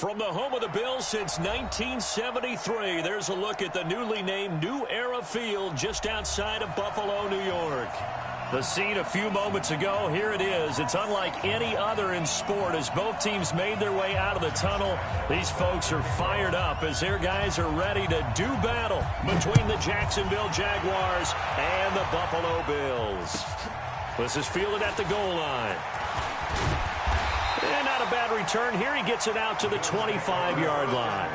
From the home of the Bills since 1973, there's a look at the newly named New Era Field just outside of Buffalo, New York. The scene a few moments ago, here it is. It's unlike any other in sport as both teams made their way out of the tunnel. These folks are fired up as their guys are ready to do battle between the Jacksonville Jaguars and the Buffalo Bills. This is fielded at the goal line. And not a bad return here. He gets it out to the 25-yard line.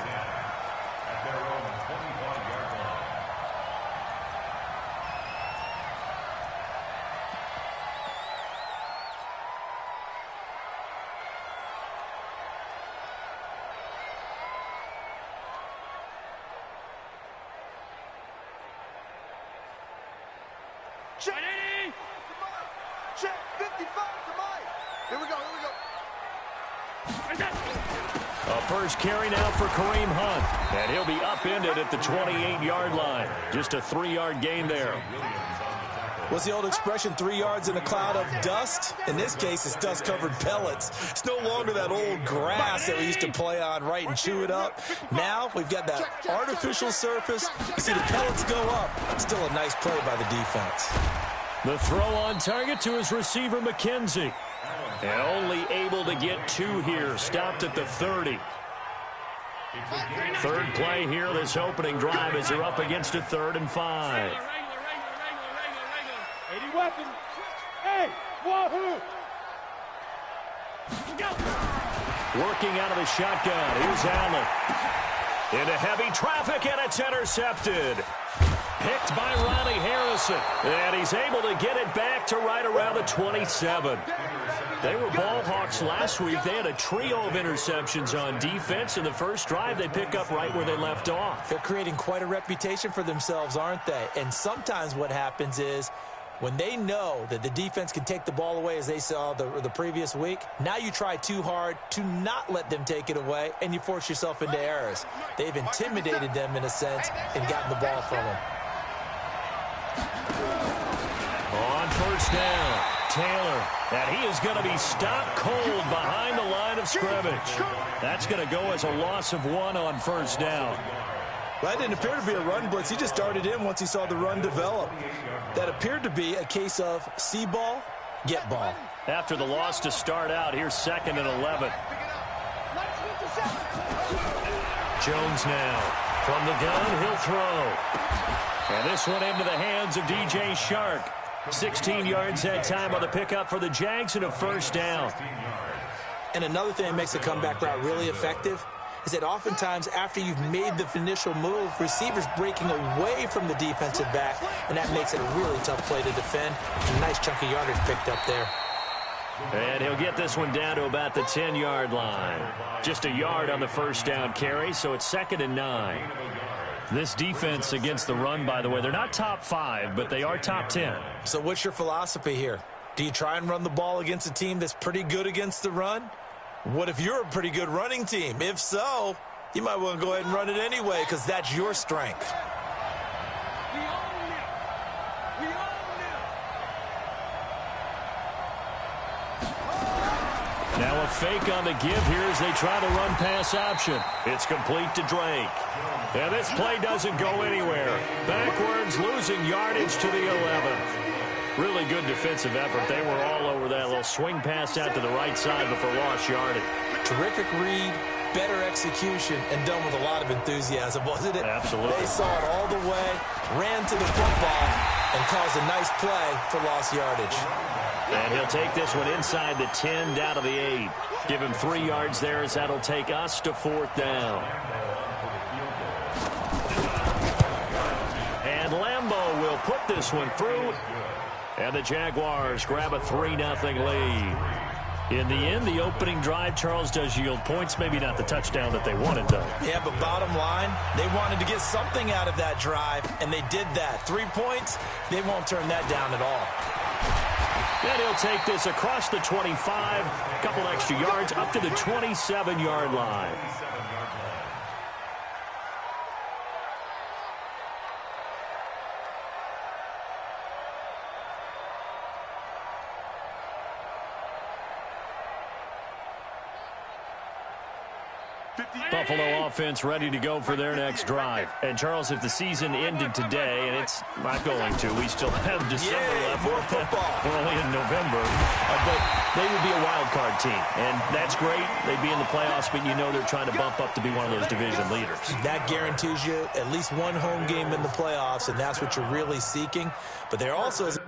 Check 55 to Mike. Here we go. A first carry now for Kareem Hunt. And he'll be upended at the 28-yard line. Just a 3-yard gain there. What's the old expression, 3 yards in a cloud of dust? In this case, it's dust-covered pellets. It's no longer that old grass that we used to play on, right, and chew it up. Now we've got that artificial surface. You see the pellets go up. Still a nice play by the defense. The throw on target to his receiver, McKenzie. And only able to get 2 here. Stopped at the 30. Third play here, this opening drive as they're up against a 3rd and 5. 80 weapons. Hey, wahoo! Working out of the shotgun. Here's Allen. Into heavy traffic, and it's intercepted. Picked by Ronnie Harrison. And he's able to get it back to right around the 27. They were ball hawks last week. They had a trio of interceptions on defense. In the first drive, they pick up right where they left off. They're creating quite a reputation for themselves, aren't they? And sometimes what happens is when they know that the defense can take the ball away, as they saw the previous week, now you try too hard to not let them take it away, and you force yourself into errors. They've intimidated them, in a sense, and gotten the ball from them. On first down, Taylor. And he is going to be stopped cold behind the line of scrimmage. That's going to go as a loss of 1 on first down. Well, that didn't appear to be a run blitz. He just darted in once he saw the run develop. That appeared to be a case of see ball, get ball. After the loss to start out, here's 2nd and 11. Jones now. From the gun, he'll throw. And this one into the hands of DJ Shark. 16 yards that time on the pickup for the Jags and a first down. And another thing that makes the comeback route really effective is that oftentimes after you've made the initial move, receivers breaking away from the defensive back, and that makes it a really tough play to defend. A nice chunk of yardage picked up there. And he'll get this one down to about the 10-yard line. Just a yard on the first down carry, so it's 2nd and 9. This defense against the run, by the way, they're not top 5, but they are top 10. So what's your philosophy here? Do you try and run the ball against a team that's pretty good against the run? What if you're a pretty good running team? If so, you might want to go ahead and run it anyway because that's your strength. Now a fake on the give here as they try to run pass option. It's complete to Drake. And this play doesn't go anywhere. Backwards, losing yardage to the 11. Really good defensive effort. They were all over that little swing pass out to the right side before lost yardage. Terrific read, better execution, and done with a lot of enthusiasm, wasn't it? Absolutely. They saw it all the way, ran to the football, and caused a nice play for lost yardage. And he'll take this one inside the 10 down to the 8. Give him 3 yards there as that'll take us to 4th down. And Lambeau will put this one through. And the Jaguars grab a 3-0 lead. In the end, the opening drive, Charles, does yield points. Maybe not the touchdown that they wanted, though. Yeah, but bottom line, they wanted to get something out of that drive, and they did that. 3 points, they won't turn that down at all. And he'll take this across the 25, a couple extra yards, up to the 27-yard line. Buffalo offense ready to go for their next drive. And, Charles, if the season ended today, and it's not going to, we still have December left. More football. We're only in November. But they would be a wild card team. And that's great. They'd be in the playoffs, but you know they're trying to bump up to be one of those division leaders. That guarantees you at least one home game in the playoffs, and that's what you're really seeking. But there also is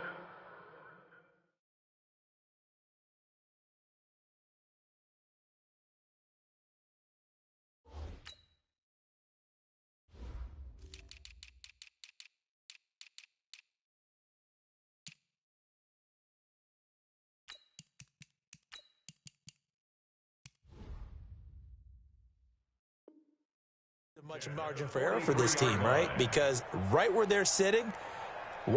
much margin for error for this team, right? Because right where they're sitting,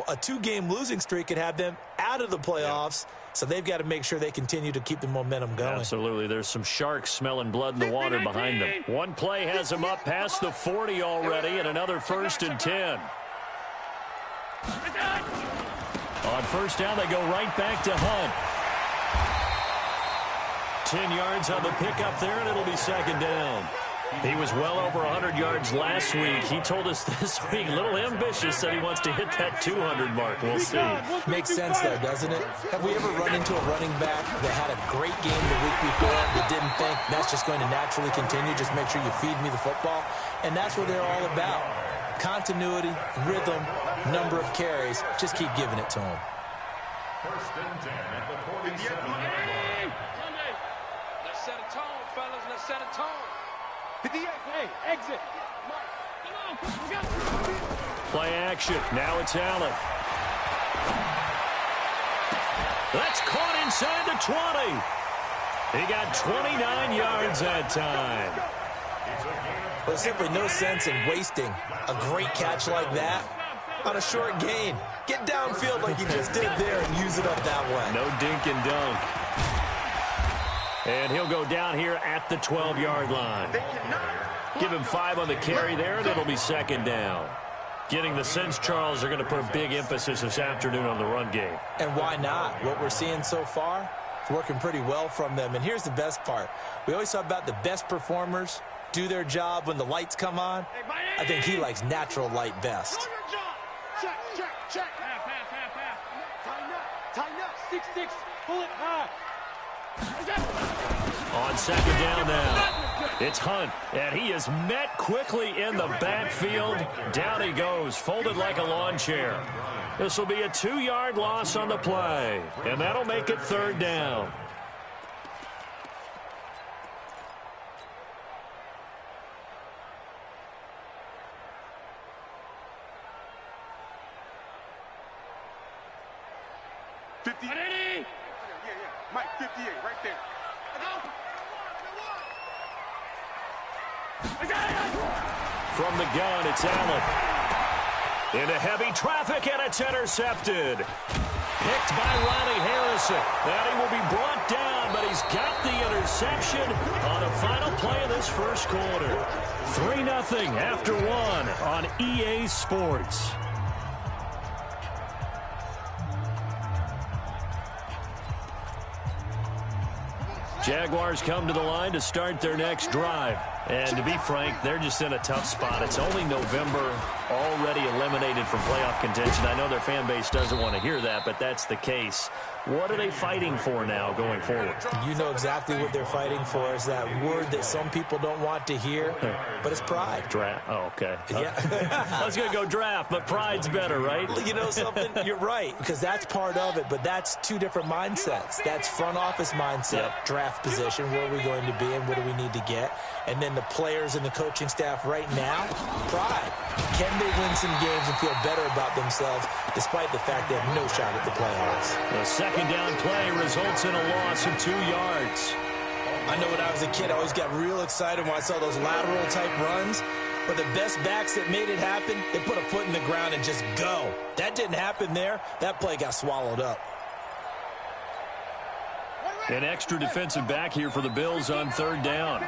a two-game losing streak could have them out of the playoffs, so they've got to make sure they continue to keep the momentum going. Absolutely. There's some sharks smelling blood in the water behind them. One play has them up past the 40 already, and another 1st and 10. On first down, they go right back to Hunt. 10 yards on the pickup there, and it'll be 2nd down. He was well over 100 yards last week. He told us this week, a little ambitious, that he wants to hit that 200 mark. We'll see. Makes sense, though, doesn't it? Have we ever run into a running back that had a great game the week before that didn't think that's just going to naturally continue? Just make sure you feed me the football. And that's what they're all about. Continuity, rhythm, number of carries. Just keep giving it to them. 1st and 10 at the 47. Let's set a tone, fellas. Let's set a tone. 58. Hey, exit. Play action. Now it's Allen. That's caught inside the 20. He got 29 yards that time. There's simply no sense in wasting a great catch like that on a short gain. Get downfield like you just did there and use it up that way. No dink and dunk. And he'll go down here at the 12-yard line. Give him 5 on the carry there, and it'll be 2nd down. Getting the sense, Charles, they're going to put a big emphasis this afternoon on the run game. And why not? What we're seeing so far, it's working pretty well from them. And here's the best part. We always talk about the best performers do their job when the lights come on. I think he likes natural light best. Check, check, check. Half. Tighten up. 6-6. Pull it high. On 2nd down now, it's Hunt, and he is met quickly in the backfield. Down he goes, folded like a lawn chair. This will be a 2-yard loss on the play, and that'll make it 3rd down. Mike, 58, right there. From the gun, it's Allen. Into heavy traffic, and it's intercepted. Picked by Riley Harrison. Now he will be brought down, but he's got the interception on a final play of this first quarter. 3-0 after 1 on EA Sports. Jaguars come to the line to start their next drive. And to be frank, they're just in a tough spot. It's only November, already eliminated from playoff contention. I know their fan base doesn't want to hear that, but that's the case. What are they fighting for now going forward? You know exactly what they're fighting for. Is that word that some people don't want to hear, but it's pride. Draft. Oh, okay. Yeah. I was going to go draft, but pride's better, right? You know something? You're right, because that's part of it, but that's two different mindsets. That's front office mindset, draft position, where are we going to be and what do we need to get? And then the players and the coaching staff right now, pride. Can they win some games and feel better about themselves despite the fact they have no shot at the playoffs? The 2nd down play results in a loss of 2 yards. I know when I was a kid, I always got real excited when I saw those lateral-type runs. But the best backs that made it happen, they put a foot in the ground and just go. That didn't happen there. That play got swallowed up. An extra defensive back here for the Bills on 3rd down.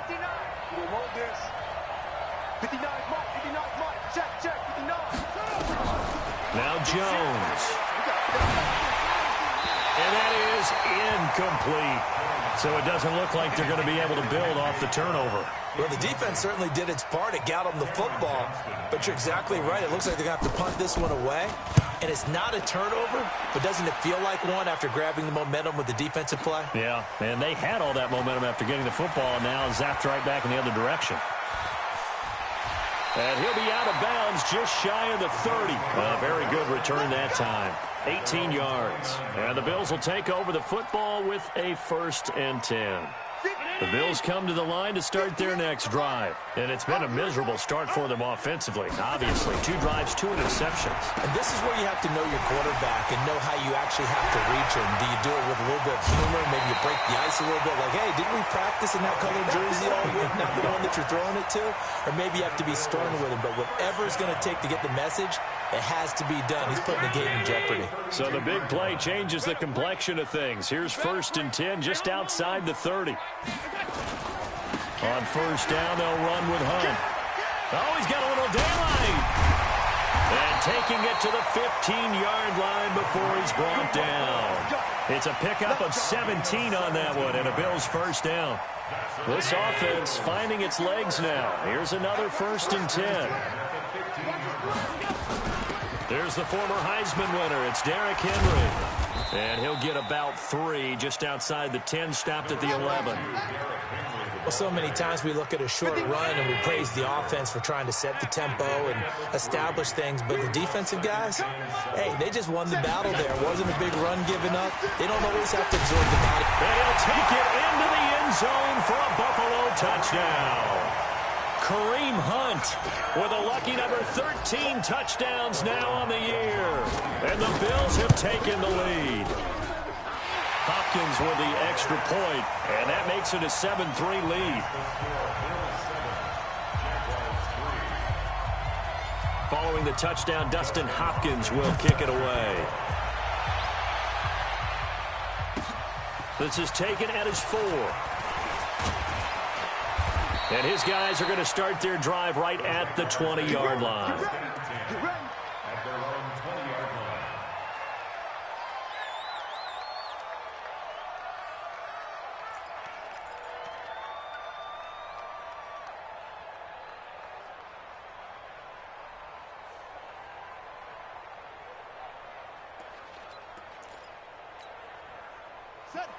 59 Mike. Check, 59. Now Jones. And that is incomplete. So it doesn't look like they're going to be able to build off the turnover. Well, the defense certainly did its part. It got them the football. But you're exactly right. It looks like they're going to have to punt this one away. And it's not a turnover, but doesn't it feel like one after grabbing the momentum with the defensive play? Yeah, and they had all that momentum after getting the football, and now zapped right back in the other direction. And he'll be out of bounds just shy of the 30. A very good return that time. 18 yards. And the Bills will take over the football with a 1st and 10. The Bills come to the line to start their next drive. And it's been a miserable start for them offensively. Obviously, 2 drives, 2 interceptions. And this is where you have to know your quarterback and know how you actually have to reach him. Do you do it with a little bit of humor? Maybe you break the ice a little bit. Like, hey, didn't we practice in that colored jersey all week? Not the one that you're throwing it to? Or maybe you have to be stern with him. But whatever it's going to take to get the message, it has to be done. He's putting the game in jeopardy. So the big play changes the complexion of things. Here's 1st and 10 just outside the 30. On 1st down, they'll run with Hunt. Oh, he's got a little daylight. And taking it to the 15-yard line before he's brought down. It's a pickup of 17 on that one, and a Bills 1st down. This offense finding its legs now. Here's another 1st and 10. There's the former Heisman winner. It's Derrick Henry. And he'll get about 3 just outside the 10, stopped at the 11. Well, so many times we look at a short run and we praise the offense for trying to set the tempo and establish things. But the defensive guys, hey, they just won the battle there. It wasn't a big run given up. They don't always have to absorb the body. And he'll take it into the end zone for a Buffalo touchdown. Kareem Hunt with a lucky number 13 touchdowns now on the year. And the Bills have taken the lead. Hopkins with the extra point, and that makes it a 7-3 lead. Following the touchdown, Dustin Hopkins will kick it away. This is taken at his 4. And his guys are going to start their drive right at the 20-yard line.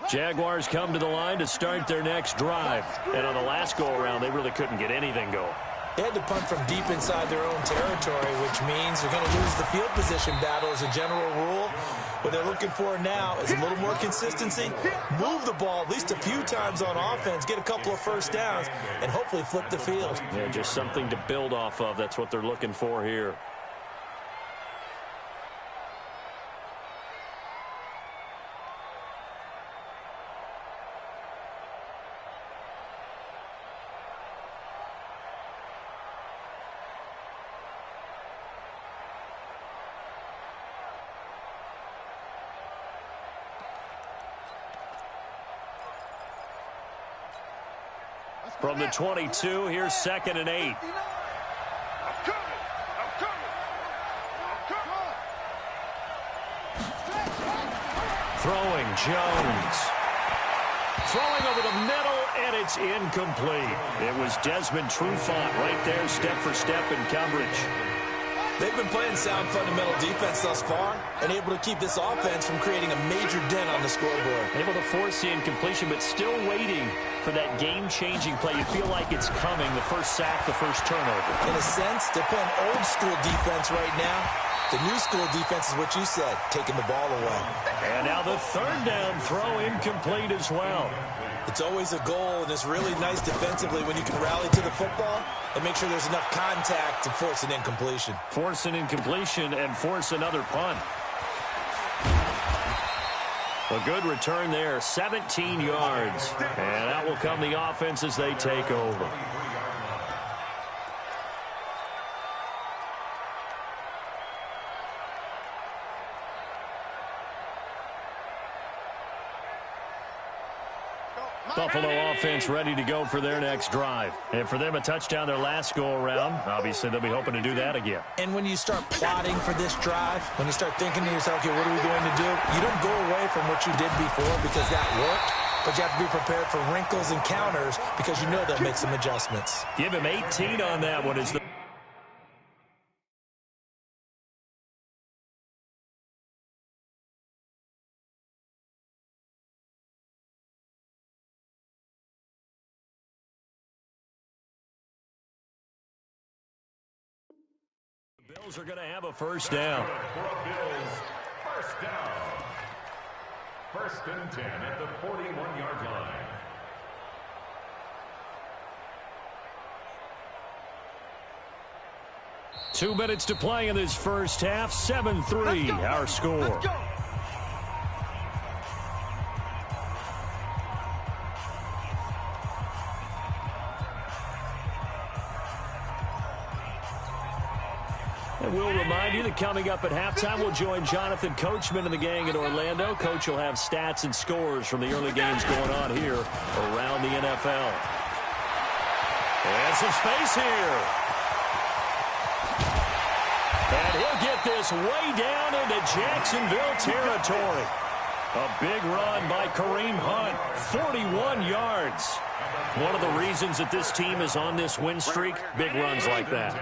Jaguars come to the line to start their next drive. And on the last go-around, they really couldn't get anything going. They had to punt from deep inside their own territory, which means they're going to lose the field position battle as a general rule. What they're looking for now is a little more consistency, move the ball at least a few times on offense, get a couple of 1st downs, and hopefully flip the field. Yeah, just something to build off of. That's what they're looking for here. From the 22, here's 2nd and 8. Throwing, Jones. Throwing over the middle, and it's incomplete. It was Desmond Trufant right there, step for step in coverage. They've been playing sound fundamental defense thus far and able to keep this offense from creating a major dent on the scoreboard. Able to force the incompletion, but still waiting for that game-changing play. You feel like it's coming, the first sack, the first turnover. In a sense, they're playing old-school defense right now. The new school defense is what you said, taking the ball away. And now the 3rd down throw incomplete as well. It's always a goal, and it's really nice defensively when you can rally to the football and make sure there's enough contact to force an incompletion. Force an incompletion and force another punt. A good return there, 17 yards. And that will come the offense as they take over. Buffalo offense ready to go for their next drive. And for them, a touchdown their last go-around. Obviously, they'll be hoping to do that again. And when you start plotting for this drive, when you start thinking to yourself, okay, what are we going to do? You don't go away from what you did before because that worked. but you have to be prepared for wrinkles and counters because you know they'll make some adjustments. Give him 18 on that one. As the Bills are going to have a first down. First down. First and 10 at the 41-yard line. Two minutes to play in this first half. 7-3 our score. Let's go. And we'll remind you that coming up at halftime, we'll join Jonathan Coachman and the gang in Orlando. Coach will have stats and scores from the early games going on here around the NFL. And some space here. And he'll get this way down into Jacksonville territory. A big run by Kareem Hunt, 41 yards. One of the reasons that this team is on this win streak, big runs like that.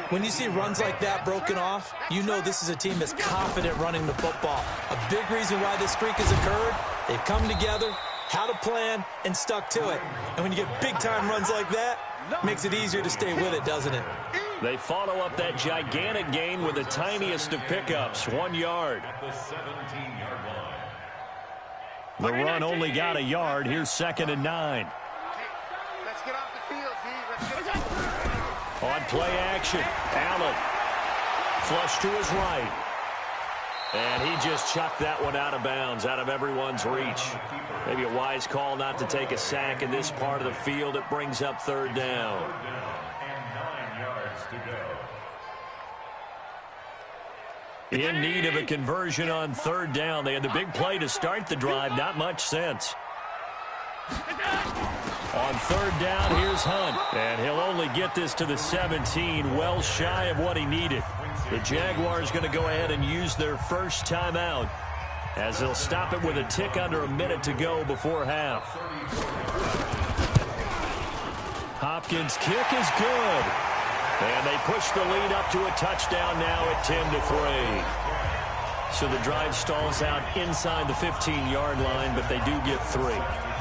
When you see runs like that broken off, you know this is a team that's confident running the football. A big reason why this streak has occurred, they've come together, had a plan, and stuck to it. And when you get big-time runs like that, it makes it easier to stay with it, doesn't it? They follow up that gigantic gain with the tiniest of pickups, 1 yard. At the 17-yard line. The run only got a yard. Here's 2nd and 9. Let's get off the field, D. Let's get On play action, Allen. Flush to his right. And he just chucked that one out of bounds, out of everyone's reach. Maybe a wise call not to take a sack in this part of the field. It brings up 3rd down. And 9 yards to go. In need of a conversion on 3rd down. They had the big play to start the drive. Not much sense. On 3rd down, here's Hunt. And he'll only get this to the 17, well shy of what he needed. The Jaguars going to go ahead and use their first timeout as they'll stop it with a tick under a minute to go before half. Hopkins' kick is good. And they push the lead up to a touchdown now at 10-3. So the drive stalls out inside the 15-yard line, but they do get 3.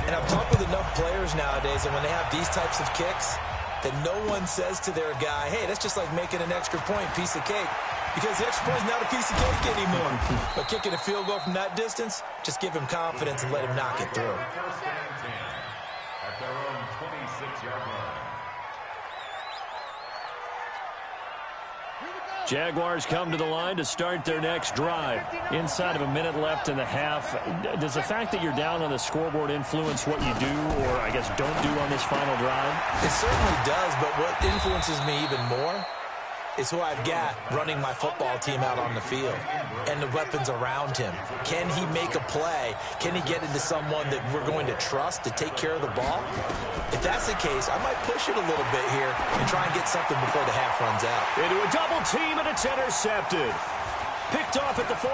And I've talked with enough players nowadays, and when they have these types of kicks, that no one says to their guy, hey, that's just like making an extra point, piece of cake. Because the extra point is not a piece of cake anymore. But kicking a field goal from that distance, just give him confidence and let him knock it through. First and 10 at their own 26-yard line. Jaguars come to the line to start their next drive. Inside of a minute left in the half, does the fact that you're down on the scoreboard influence what you do or, I guess, don't do on this final drive? It certainly does, but what influences me even more is who I've got running my football team out on the field and the weapons around him. Can he make a play? Can he get into someone that we're going to trust to take care of the ball? If that's the case, I might push it a little bit here and try and get something before the half runs out. Into a double team, and it's intercepted. Picked off at the 48.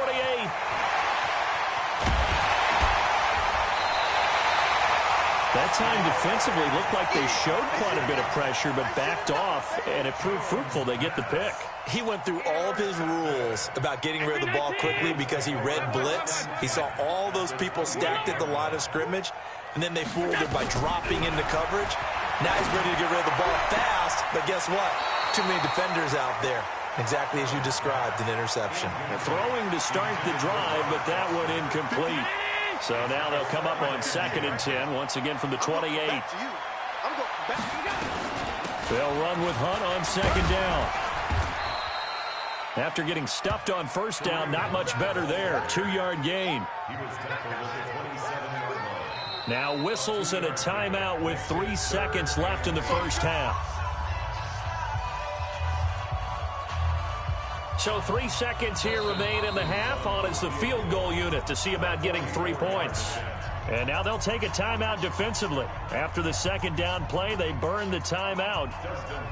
That time defensively looked like they showed quite a bit of pressure but backed off, and it proved fruitful. They get the pick. He went through all of his rules about getting rid of the ball quickly because he read blitz. He saw all those people stacked at the line of scrimmage, and then they fooled him by dropping into coverage. Now he's ready to get rid of the ball fast, but guess what? Too many defenders out there. Exactly as you described, an interception. Throwing to start the drive, but that one incomplete. So now they'll come up on 2nd and 10, once again from the 28. They'll run with Hunt on 2nd down. After getting stuffed on 1st down, not much better there. 2-yard gain. He was tackled at the 27-yard line. Now whistles and a timeout with 3 seconds left in the first half. So 3 seconds here remain in the half. On is the field goal unit to see about getting 3 points. And now they'll take a timeout defensively. After the 2nd down play, they burn the timeout,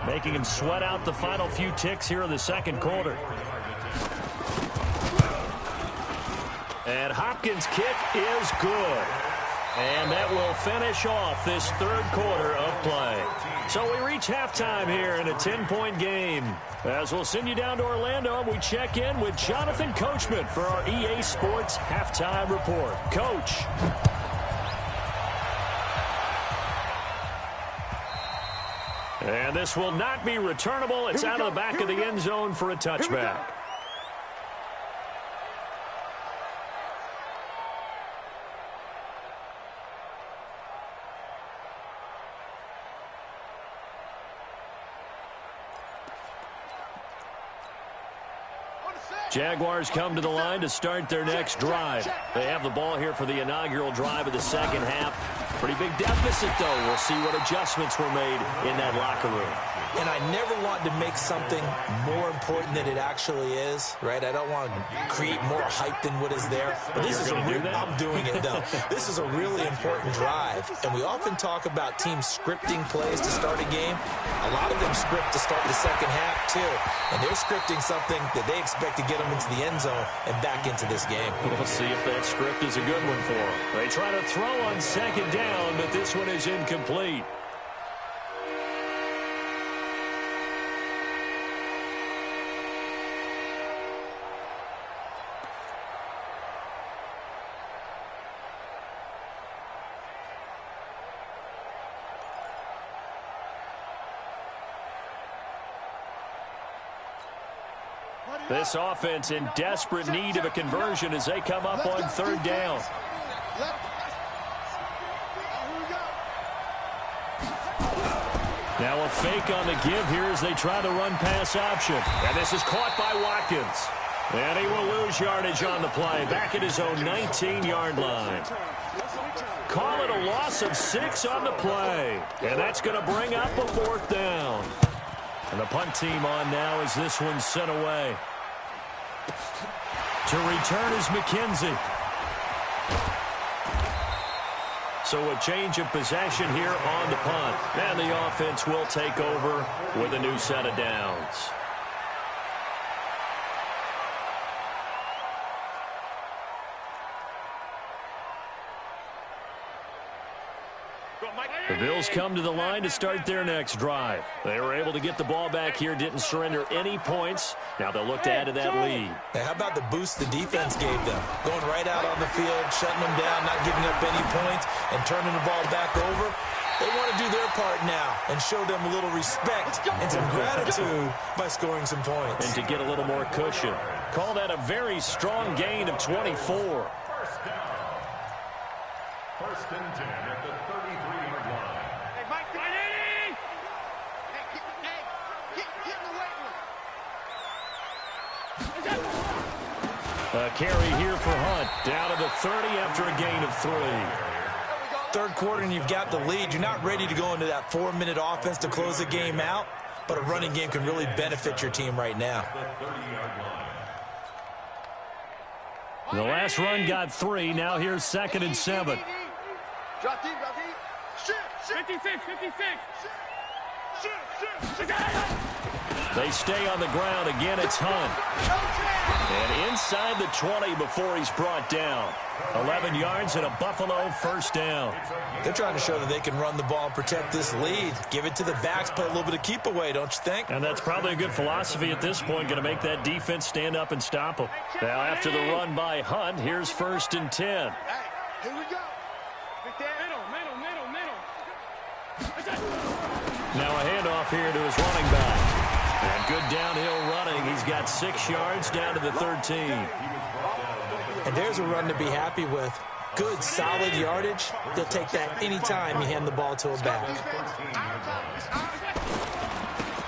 making them sweat out the final few ticks here in the 2nd quarter. And Hopkins' kick is good. And that will finish off this third quarter of play. So we reach halftime here in a 10-point game. As we'll send you down to Orlando, we check in with Jonathan Coachman for our EA Sports Halftime Report. Coach. And this will not be returnable. It's out of the back of the end zone for a touchback. Jaguars come to the line to start their next drive. They have the ball here for the inaugural drive of the second half. Pretty big deficit, though. We'll see what adjustments were made in that locker room. And I never want to make something more important than it actually is, right? I don't want to create more hype than what is there. But this is I'm doing it, though. This is a really important drive. And we often talk about teams scripting plays to start a game. A lot of them script to start the second half, too. And they're scripting something that they expect to get them into the end zone and back into this game. We'll see if that script is a good one for them. They try to throw on second down, but this one is incomplete. This offense in desperate need of a conversion as they come up on third down. Now a fake on the give here as they try the run-pass option. And this is caught by Watkins. And he will lose yardage on the play, back at his own 19-yard line. Call it a loss of 6 on the play. And that's going to bring up a fourth down. And the punt team on now as this one's sent away. To return is McKenzie. So a change of possession here on the punt. And the offense will take over with a new set of downs. The Bills come to the line to start their next drive. They were able to get the ball back here, didn't surrender any points. Now they'll look to add to that lead. Now, how about the boost the defense gave them? Going right out on the field, shutting them down, not giving up any points, and turning the ball back over. They want to do their part now and show them a little respect and some gratitude by scoring some points. And to get a little more cushion. Call that a very strong gain of 24. First and 10 at the 33-yard line. Hey, Mike, hey, get in the weight room. A carry here for Hunt. Down to the 30 after a gain of 3. Third quarter and you've got the lead. You're not ready to go into that 4-minute offense to close the game out, but a running game can really benefit your team right now. The last run got 3. Now here's 2nd and 7. Drop deep, drop deep. Shoot, 56, 56. Shoot. They stay on the ground. Again, it's Hunt. And inside the 20 before he's brought down. 11 yards and a Buffalo first down. They're trying to show that they can run the ball and protect this lead. Give it to the backs, play a little bit of keep away, don't you think? And that's probably a good philosophy at this point. Going to make that defense stand up and stop them. Now after the run by Hunt, here's 1st and 10. Hey, here we go. Now a handoff here to his running back. And good downhill running. He's got 6 yards down to the 13. And there's a run to be happy with. Good, solid yardage. They'll take that anytime you hand the ball to a back.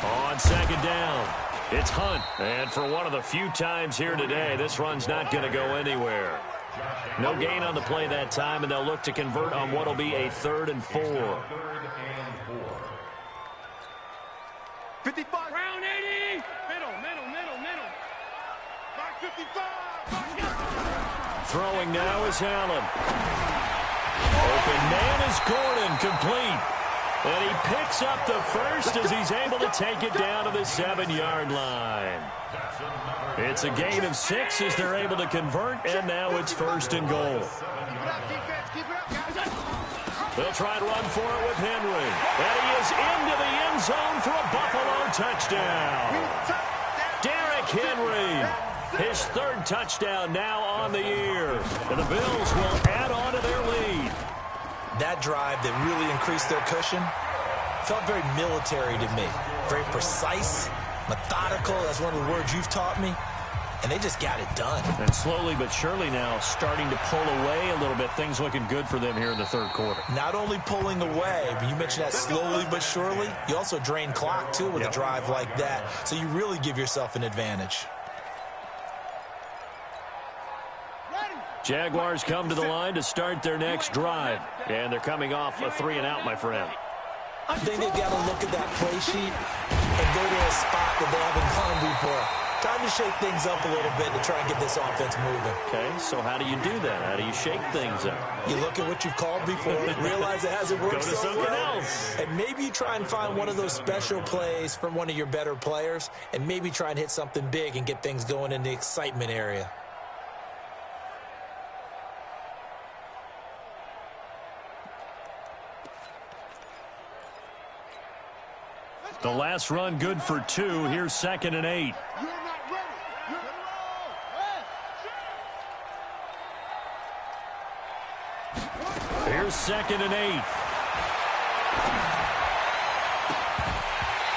On 2nd down, it's Hunt. And for one of the few times here today, this run's not going to go anywhere. No gain on the play that time, and they'll look to convert on what will be a 3rd and 4. 55. Round 80. Middle. Mark 55. Throwing now is Allen. Open man is Gordon, complete. And he picks up the first as he's able to take it down to the 7-yard line. It's a gain of 6 as they're able to convert, and now it's 1st and goal. Keep it up, defense. Keep it up, guys. They'll try to run for it with Henry. And he is into the end zone for a Buffalo touchdown. Derrick Henry, his third touchdown now on the year. And the Bills will add on to their lead. That drive that really increased their cushion felt very military to me. Very precise, methodical. That's one of the words you've taught me. And they just got it done. And slowly but surely now starting to pull away a little bit. Things looking good for them here in the third quarter. Not only pulling away, but you mentioned that slowly but surely. You also drain clock, too, with a drive like that. So you really give yourself an advantage. Jaguars come to the line to start their next drive. And they're coming off a 3-and-out, my friend. I think they've got to look at that play sheet and go to a spot that they haven't gone before. Time to shake things up a little bit to try and get this offense moving. Okay, so how do you do that? How do you shake things up? You look at what you've called before, realize it hasn't worked Go to something else. And maybe you try and find one of those special plays from one of your better players, and maybe try and hit something big and get things going in the excitement area. The last run good for 2. Here's 2nd and 8. Here's 2nd and 8.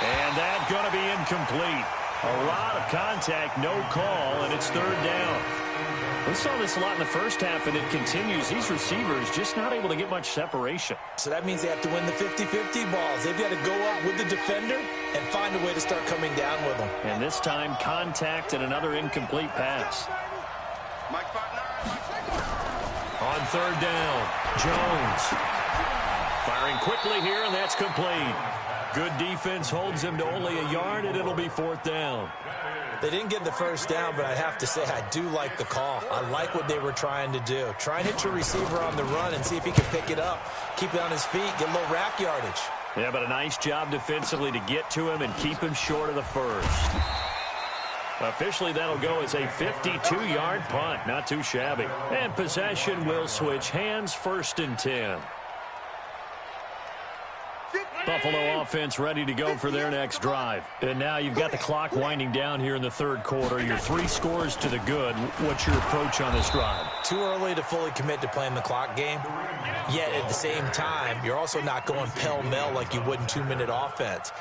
And that's going to be incomplete. A lot of contact, no call, and it's 3rd down. We saw this a lot in the first half, and it continues. These receivers just not able to get much separation. So that means they have to win the 50-50 balls. They've got to go up with the defender and find a way to start coming down with them. And this time, contact and another incomplete pass. On 3rd down, Jones. Firing quickly here, and that's complete. Good defense holds him to only a yard, and it'll be 4th down. They didn't get the first down, but I have to say I do like the call. I like what they were trying to do. Try and hit your receiver on the run and see if he can pick it up, keep it on his feet, get a little rack yardage. Yeah, but a nice job defensively to get to him and keep him short of the first. Officially, that'll go as a 52-yard punt. Not too shabby. And possession will switch hands, 1st and 10. Buffalo offense ready to go for their next drive. And now you've got the clock winding down here in the 3rd quarter. Your 3 scores to the good. What's your approach on this drive? Too early to fully commit to playing the clock game. Yet at the same time, you're also not going pell-mell like you would in 2-minute offense.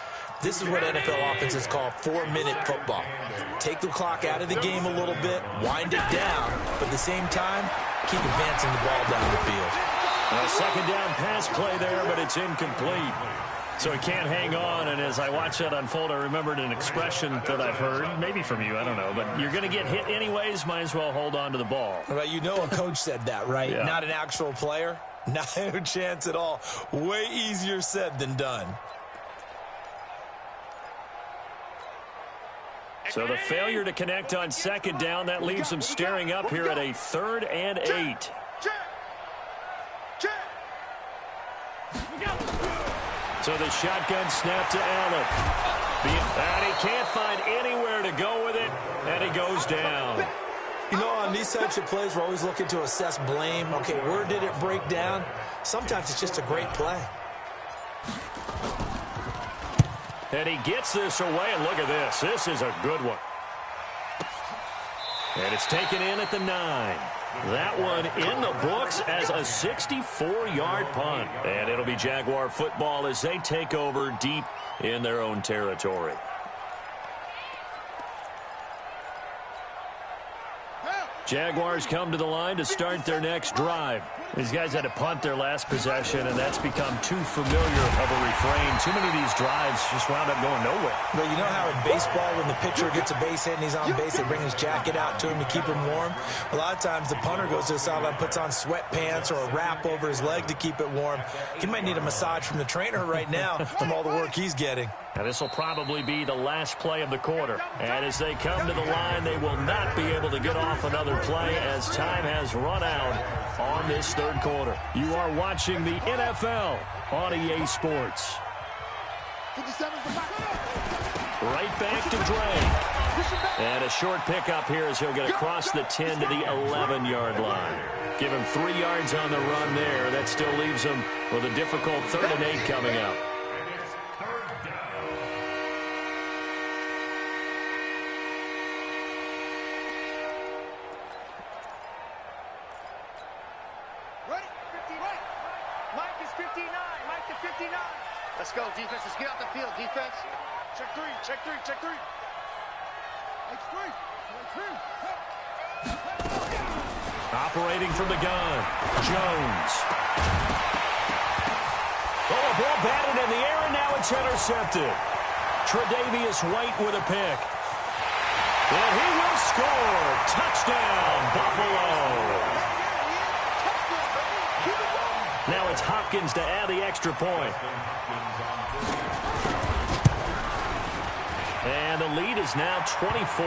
This is what NFL offenses call 4-minute football. Take the clock out of the game a little bit, wind it down, but at the same time, keep advancing the ball down the field. A 2nd down pass play there, but it's incomplete. So he can't hang on, and as I watch that unfold, I remembered an expression that I've heard, maybe from you, I don't know, but you're going to get hit anyways, might as well hold on to the ball. Well, you know a coach said that, right? Yeah. Not an actual player. Not a chance at all. Way easier said than done. So the failure to connect on 2nd down, that leaves them staring up here at a 3rd and 8. So the shotgun snap to Allen. And he can't find anywhere to go with it, and he goes down. You know, on these types of plays, we're always looking to assess blame. Okay, where did it break down? Sometimes it's just a great play. And he gets this away, and look at this. This is a good one. And it's taken in at the 9. That one in the books as a 64-yard punt. And it'll be Jaguar football as they take over deep in their own territory. Jaguars come to the line to start their next drive. These guys had to punt their last possession, and that's become too familiar of a refrain. Too many of these drives just wound up going nowhere. But you know how in baseball, when the pitcher gets a base hit and he's on base, they bring his jacket out to him to keep him warm? A lot of times the punter goes to the sideline, puts on sweatpants or a wrap over his leg to keep it warm. He might need a massage from the trainer right now from all the work he's getting. Now this will probably be the last play of the quarter. And as they come to the line, they will not be able to get off another play as time has run out on this 3rd quarter. You are watching the NFL on EA Sports. Right back to Drake. And a short pickup here as he'll get across the 10 to the 11-yard line. Give him 3 yards on the run there. That still leaves him with a difficult 3rd and 8 coming up. Ready? 59. Mike is 59. Mike is 59. Let's go, defense. Let's get off the field, defense. Check 3. Check 3. Check 3. X3. Operating from the gun, Jones. Oh, a ball batted in the air, and now it's intercepted. Tre'Davious White with a pick. And he will score. Touchdown, Buffalo. Now it's Hopkins to add the extra point. And the lead is now 24.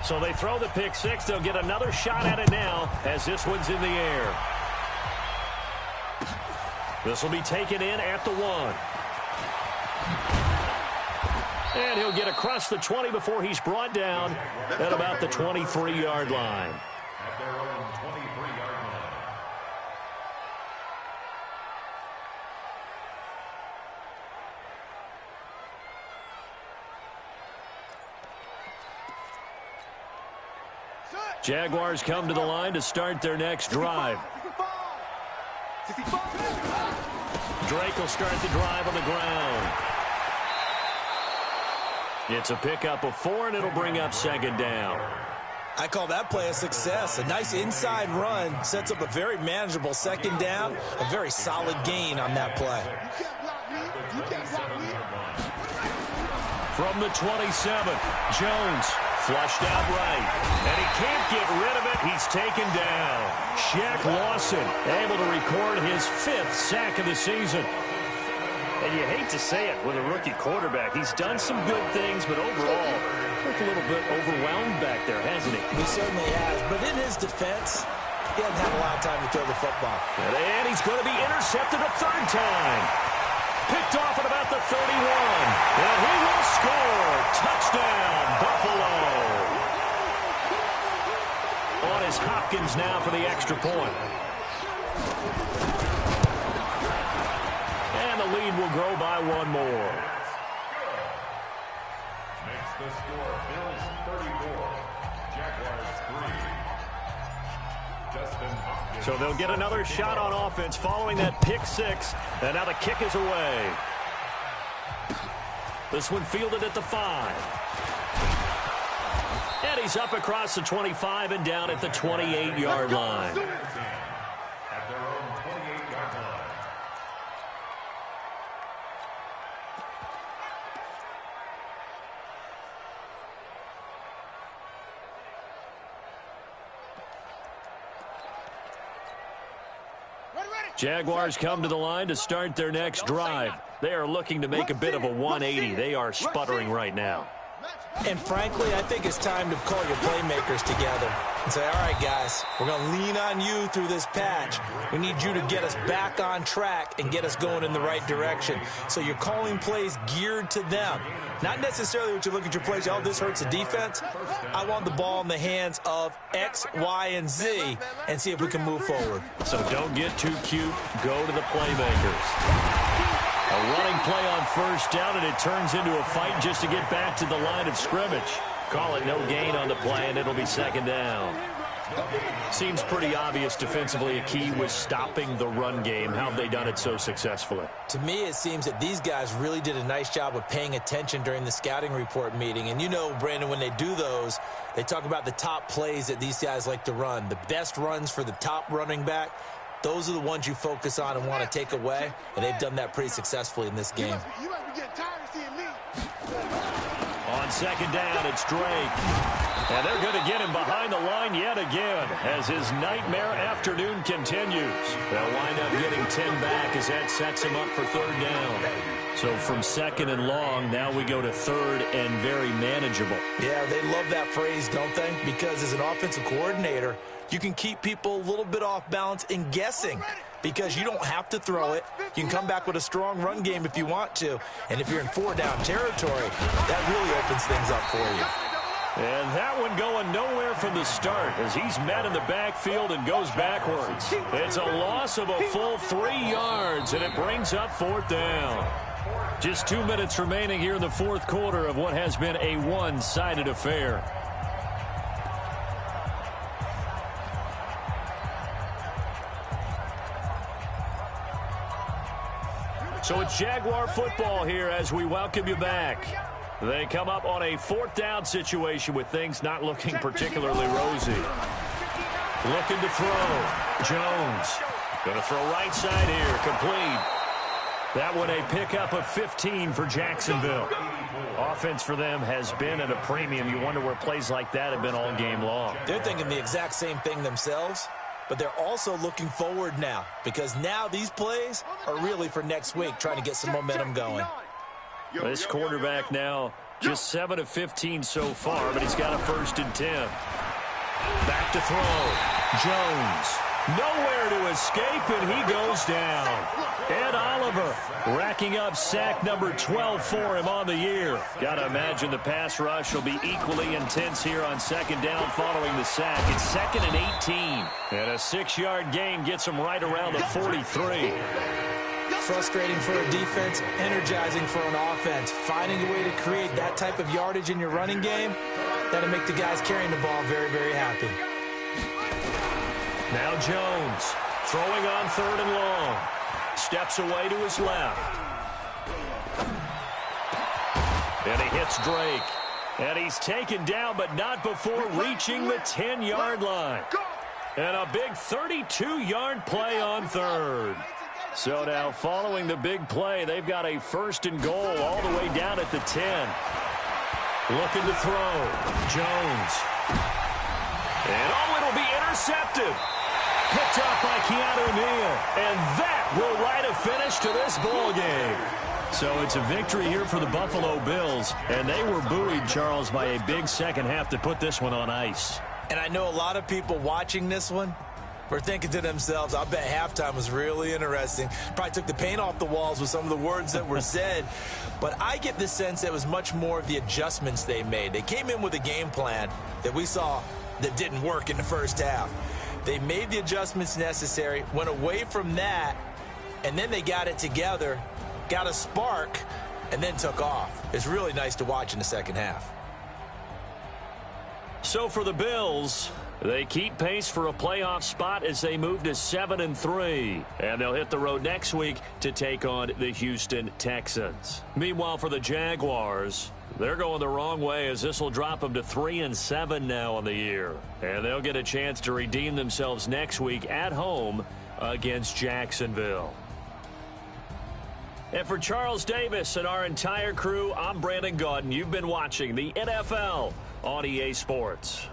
So they throw the pick six. They'll get another shot at it now as this one's in the air. This will be taken in at the 1. And he'll get across the 20 before he's brought down at about the 23-yard line. At their own 23-yard line. Jaguars come to the line to start their next drive. Drake will start the drive on the ground. It's a pickup of 4, and it'll bring up 2nd down. I call that play a success. A nice inside run sets up a very manageable 2nd down. A very solid gain on that play. From the 27, Jones flushed out right. And he can't get rid of it. He's taken down. Shaq Lawson able to record his 5th sack of the season. And you hate to say it with a rookie quarterback. He's done some good things, but overall, looked a little bit overwhelmed back there, hasn't he? He certainly has. But in his defense, he hasn't had a lot of time to throw the football. And he's going to be intercepted a 3rd time. Picked off at about the 31. And he will score. Touchdown, Buffalo. On is Hopkins now for the extra point. And the lead will grow by 1 more. Makes the score Bills 34, Jaguars 3. Justin Hopkins. So they'll get another shot on offense following that pick 6. And now the kick is away. This one fielded at the 5. And he's up across the 25 and down at the 28-yard line. At their own 28-yard line. Jaguars come to the line to start their next drive. They are looking to make a bit of a 180. They are sputtering right now. And frankly, I think it's time to call your playmakers together and say, all right, guys, we're going to lean on you through this patch. We need you to get us back on track and get us going in the right direction. So you're calling plays geared to them. Not necessarily what you look at your plays, oh, this hurts the defense. I want the ball in the hands of X, Y, and Z and see if we can move forward. So don't get too cute. Go to the playmakers. A running play on 1st down, and it turns into a fight just to get back to the line of scrimmage. Call it no gain on the play, and it'll be 2nd down. Seems pretty obvious defensively a key was stopping the run game. How have they done it so successfully? To me, it seems that these guys really did a nice job of paying attention during the scouting report meeting. And you know, Brandon, when they do those, they talk about the top plays that these guys like to run. The best runs for the top running back. Those are the ones you focus on and want to take away, and they've done that pretty successfully in this game. You might be getting tired of seeing me. On 2nd down, it's Drake. And they're going to get him behind the line yet again as his nightmare afternoon continues. They'll wind up getting 10 back as that sets him up for third down. So from second and long, now we go to third and very manageable. Yeah, they love that phrase, don't they? Because as an offensive coordinator, you can keep people a little bit off balance and guessing because you don't have to throw it. You can come back with a strong run game if you want to. And if you're in four-down territory, that really opens things up for you. And that one going nowhere from the start as he's met in the backfield and goes backwards. It's a loss of a full 3 yards, and it brings up fourth down. Just 2 minutes remaining here in the fourth quarter of what has been a one-sided affair. So it's Jaguar football here as we welcome you back. They come up on a fourth down situation with things not looking particularly rosy. Looking to throw. Jones. Going to throw right side here. Complete. That one a pickup of 15 for Jacksonville. Offense for them has been at a premium. You wonder where plays like that have been all game long. They're thinking the exact same thing themselves, but they're also looking forward now because now these plays are really for next week, trying to get some momentum going. This quarterback now just 7 of 15 so far, but he's got a 1st and 10. Back to throw. Jones. Nowhere to escape, and he goes down. Ed Oliver racking up sack number 12 for him on the year. Got to imagine the pass rush will be equally intense here on second down following the sack. It's 2nd and 18. And a 6-yard gain gets him right around the 43. Frustrating for a defense, energizing for an offense. Finding a way to create that type of yardage in your running game, that'll make the guys carrying the ball very, very happy. Now Jones throwing on 3rd and long. Steps away to his left. And he hits Drake. And he's taken down, but not before reaching the 10-yard line. And a big 32-yard play on 3rd. So now following the big play, they've got a 1st and goal all the way down at the 10. Looking to throw. Jones. And oh, it'll be intercepted. Picked up by Keanu Neal. And that will write a finish to this ball game. So it's a victory here for the Buffalo Bills. And they were buoyed, Charles, by a big second half to put this one on ice. And I know a lot of people watching this one were thinking to themselves, I bet halftime was really interesting. Probably took the paint off the walls with some of the words that were said. But I get the sense that it was much more of the adjustments they made. They came in with a game plan that we saw that didn't work in the first half. They made the adjustments necessary, went away from that, and then they got it together, got a spark, and then took off. It's really nice to watch in the second half. So for the Bills, they keep pace for a playoff spot as they move to 7-3. And they'll hit the road next week to take on the Houston Texans. Meanwhile, for the Jaguars, they're going the wrong way as this will drop them to 3-7 now on the year. And they'll get a chance to redeem themselves next week at home against Jacksonville. And for Charles Davis and our entire crew, I'm Brandon Gaudin. You've been watching the NFL on EA Sports.